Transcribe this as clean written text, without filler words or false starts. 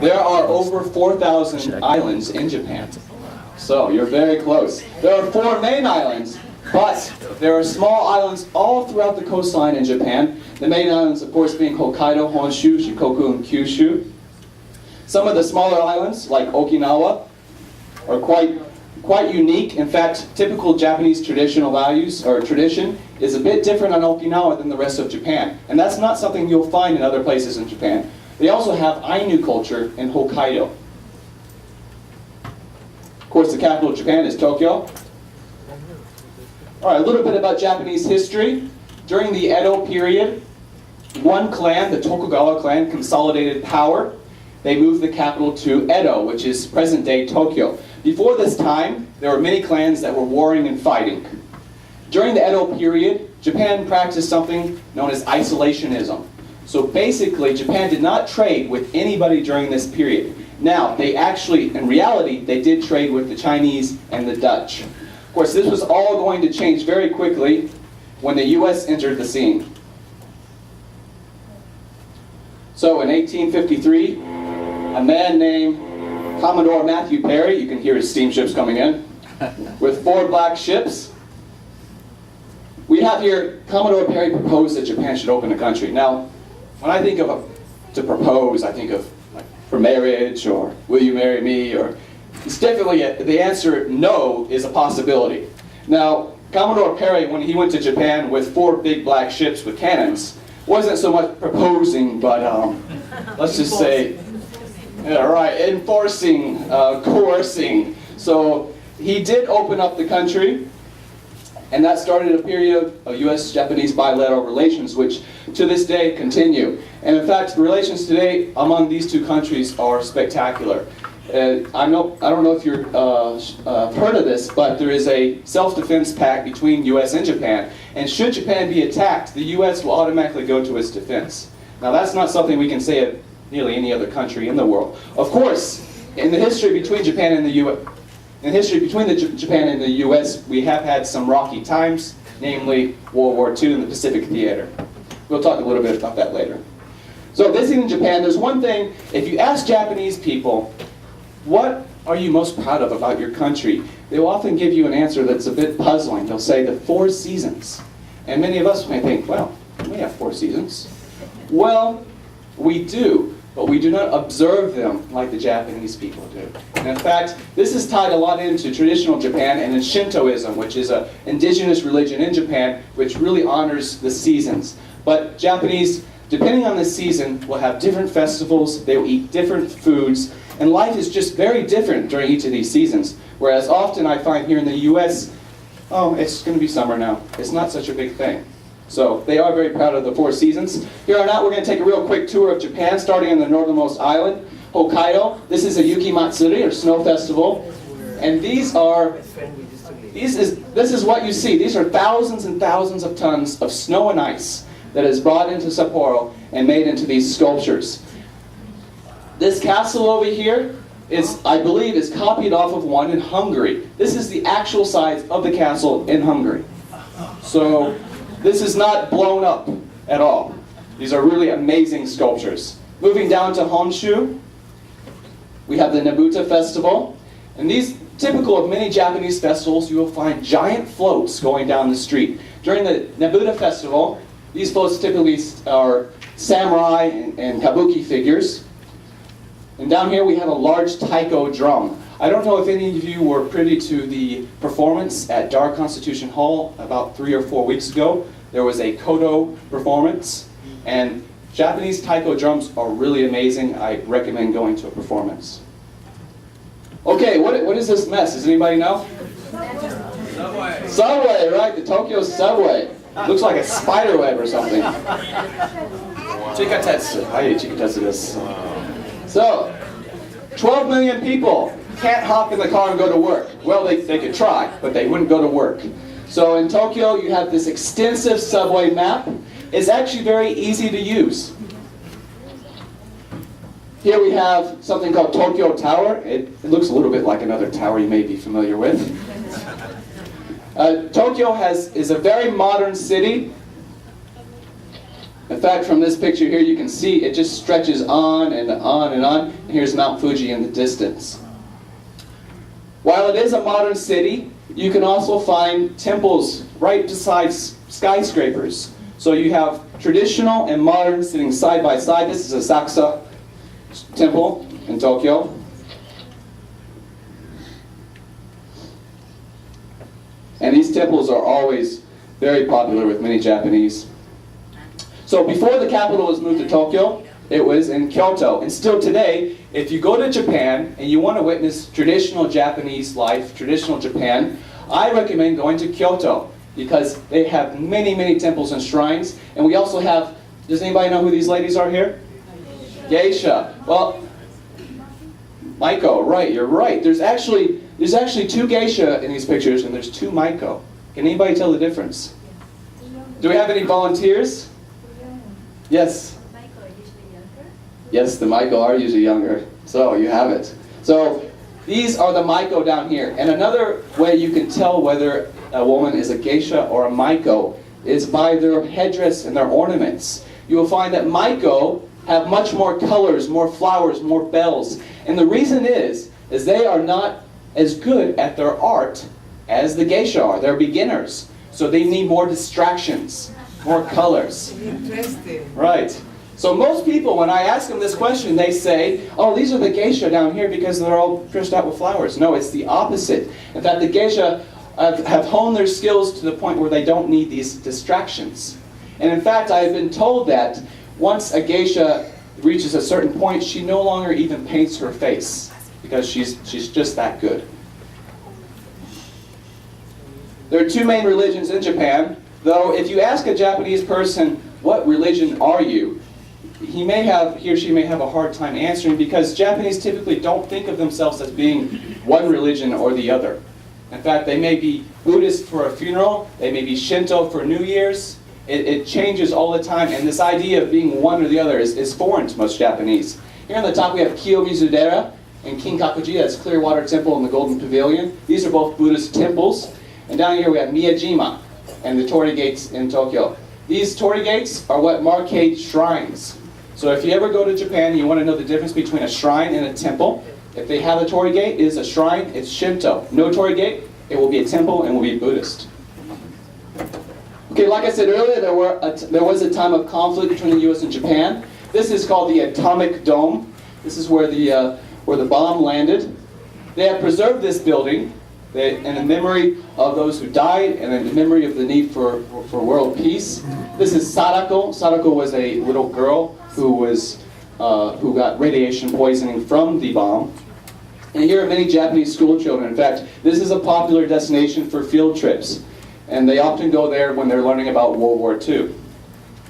There are over 4,000 islands in Japan. So you're very close. There are 4 main islands, but there are small islands all throughout the coastline in Japan. The main islands, of course, being Hokkaido, Honshu, Shikoku, and Kyushu. Some of the smaller islands, like Okinawa, are quite unique. In fact, typical Japanese traditional values or tradition is a bit different on Okinawa than the rest of Japan. And that's not something you'll find in other places in Japan. They also have Ainu culture in Hokkaido. Of course, the capital of Japan is Tokyo. All right, a little bit about Japanese history. During the Edo period, one clan, the Tokugawa clan, consolidated power. They moved the capital to Edo, which is present-day Tokyo. Before this time, there were many clans that were warring and fighting. During the Edo period, Japan practiced something known as isolationism. So basically, Japan did not trade with anybody during this period. Now, they actually, in reality, they did trade with the Chinese and the Dutch. Of course, this was all going to change very quickly when the US entered the scene. So in 1853, a man named Commodore Matthew Perry, you can hear his steamships coming in, with 4 black ships. We have here, Commodore Perry proposed that Japan should open the country. Now, when I think of to propose, I think of like, for marriage, or will you marry me, or it's definitely, the answer no is a possibility. Now, Commodore Perry, when he went to Japan with 4 big black ships with cannons, wasn't so much proposing, but let's just say, enforcing, coercing. So he did open up the country, and that started a period of U.S.-Japanese bilateral relations, which to this day continue. And in fact, the relations today among these 2 countries are spectacular. I don't know if you've heard of this, but there is a self-defense pact between U.S. and Japan. And should Japan be attacked, the U.S. will automatically go to its defense. Now that's not something we can say of nearly any other country in the world. Of course, in the history between Japan and the U.S., Japan and the U.S., we have had some rocky times, namely World War II and the Pacific Theater. We'll talk a little bit about that later. So visiting Japan, there's one thing, if you ask Japanese people, what are you most proud of about your country? They will often give you an answer that's a bit puzzling. They'll say the 4 seasons. And many of us may think, well, we have 4 seasons. Well, we do, but we do not observe them like the Japanese people do. And in fact, this is tied a lot into traditional Japan and in Shintoism, which is an indigenous religion in Japan, which really honors the seasons. But Japanese, depending on the season, will have different festivals, they will eat different foods, and life is just very different during each of these seasons. Whereas often I find here in the US, oh, it's going to be summer now. It's not such a big thing. So they are very proud of the 4 seasons. Here on out, we're going to take a real quick tour of Japan, starting in the northernmost island, Hokkaido. This is a Yuki Matsuri, or snow festival. And this is what you see. These are thousands and thousands of tons of snow and ice that is brought into Sapporo and made into these sculptures. This castle over here is, I believe, is copied off of one in Hungary. This is the actual size of the castle in Hungary. So this is not blown up at all. These are really amazing sculptures. Moving down to Honshu, we have the Nabuta Festival. And these, typical of many Japanese festivals, you will find giant floats going down the street. During the Nabuta Festival, these floats typically are samurai and kabuki figures. And down here we have a large taiko drum. I don't know if any of you were privy to the performance at Dar Constitution Hall about 3 or 4 weeks ago. There was a koto performance, and Japanese taiko drums are really amazing. I recommend going to a performance. Okay, what is this mess? Does anybody know? Subway. Subway, right? The Tokyo subway. Looks like a spider web or something. Chikatetsu. I ate chikatetsu this. So, 12 million people can't hop in the car and go to work. Well, they could try, but they wouldn't go to work. So in Tokyo, you have this extensive subway map. It's actually very easy to use. Here we have something called Tokyo Tower. It looks a little bit like another tower you may be familiar with. Tokyo is a very modern city. In fact, from this picture here, you can see it just stretches on and on and on. And here's Mount Fuji in the distance. While it is a modern city, you can also find temples right beside skyscrapers. So you have traditional and modern sitting side by side. This is a Asakusa temple in Tokyo. And these temples are always very popular with many Japanese. So before the capital was moved to Tokyo, it was in Kyoto. And still today, if you go to Japan and you want to witness traditional Japanese life, traditional Japan, I recommend going to Kyoto because they have many, many temples and shrines. And we also have, does anybody know who these ladies are here? Geisha. Well, Maiko, right, you're right. There's actually two geisha in these pictures and there's two Maiko. Can anybody tell the difference? Do we have any volunteers? Yes. Yes, the Maiko are usually younger. So you have it. So these are the Maiko down here. And another way you can tell whether a woman is a geisha or a Maiko is by their headdress and their ornaments. You will find that Maiko have much more colors, more flowers, more bells. And the reason is they are not as good at their art as the geisha are. They're beginners. So they need more distractions, more colors. Interesting. Right. So most people, when I ask them this question, they say, oh, these are the geisha down here because they're all dressed out with flowers. No, it's the opposite. In fact, the geisha have honed their skills to the point where they don't need these distractions. And in fact, I have been told that once a geisha reaches a certain point, she no longer even paints her face because she's just that good. There are two main religions in Japan, though if you ask a Japanese person, what religion are you? He or she may have a hard time answering because Japanese typically don't think of themselves as being one religion or the other. In fact, they may be Buddhist for a funeral, they may be Shinto for New Year's. It changes all the time, and this idea of being one or the other is foreign to most Japanese. Here on the top we have Kiyomizu-dera and Kinkakuji, that's Clearwater Temple and the Golden Pavilion. These are both Buddhist temples. And down here we have Miyajima and the torii gates in Tokyo. These torii gates are what markate shrines. So if you ever go to Japan and you want to know the difference between a shrine and a temple, if they have a torii gate, it is a shrine, it's Shinto. No torii gate, it will be a temple and will be Buddhist. Okay, like I said earlier, there was a time of conflict between the U.S. and Japan. This is called the Atomic Dome. This is where the bomb landed. They have preserved this building in the memory of those who died and in the memory of the need for world peace. This is Sadako. Sadako was a little girl who got radiation poisoning from the bomb. And here are many Japanese school children. In fact, this is a popular destination for field trips. And they often go there when they're learning about World War II.